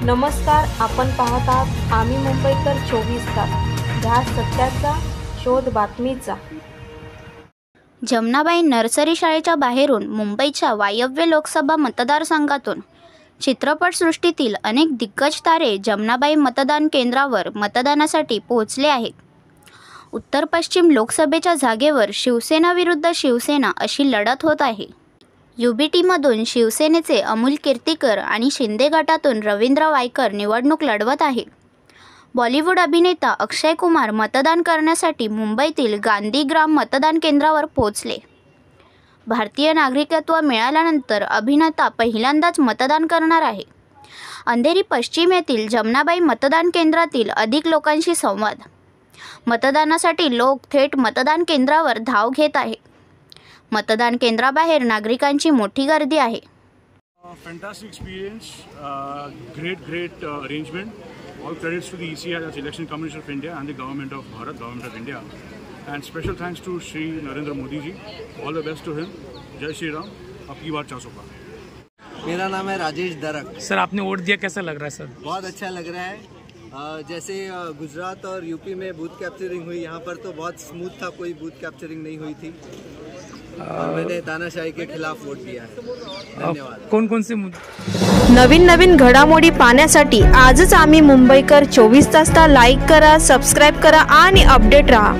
नमस्कार, आपण पाहत आहात आम्ही मुंबईकर 24 तास, ह्या सत्याचा शोध बातमीचा। जमनाबाई नर्सरी शाळेच्या बाहेरून मुंबईच्या वायव्य लोकसभा मतदारसंघातून चित्रपटसृष्टीतील अनेक दिग्गज तारे जमनाबाई मतदान केंद्रावर मतदानासाठी पोहोचले आहेत। उत्तर पश्चिम लोकसभेच्या जागेवर शिवसेना विरुद्ध शिवसेना अशी लढत होत आहे। UBTमधून शिवसेनेचे अमोल कीर्तीकर आणि शिंदे गटातून रवींद्र वायकर निवडणूक लढवत आहे। बॉलिवूड अभिनेता अक्षय कुमार मतदान करण्यासाठी मुंबईतील गांधीग्राम मतदान केंद्रावर पोहोचले। भारतीय नागरिकत्व मिळाल्यानंतर अभिनेता पहिल्यांदाच मतदान करणार आहे। अंधेरी पश्चिम येथील जमनाबाई मतदान केंद्रातील अधिक लोकांशी संवाद। मतदानासाठी लोक थेट मतदान केंद्रावर धाव घेत आहेत। मतदान केंद्राबाहेर नागरिकांची मोठी गर्दी आहे। Fantastic experience, great arrangement. All credits to the ECI, that's Election Commission of India, and the Government of Bharat, Government of India. And special thanks to Shri Narendra Modi ji. All the best to him. Jai Shri Ram. आपकी बात 400 का। मेरा नाम है राजेश दरक। Sir, आपने vote दिया, कैसा लग रहा है सर? बहुत अच्छा लग रहा है। जैसे गुजरात और यूपी में बूथ कैप्चरिंग हुई, यहाँ पर तो बहुत स्मूथ था, कोई बूथ कैप्चरिंग नहीं हुई थी। मैंने तानाशाही के खिलाफ वोट दिया है। धन्यवाद। कोण से नवीन घडामोडी पाहण्यासाठी आजच आम्ही मुंबईकर 24 तासला लाईक करा, सबस्क्राईब करा आणि अपडेट रहा।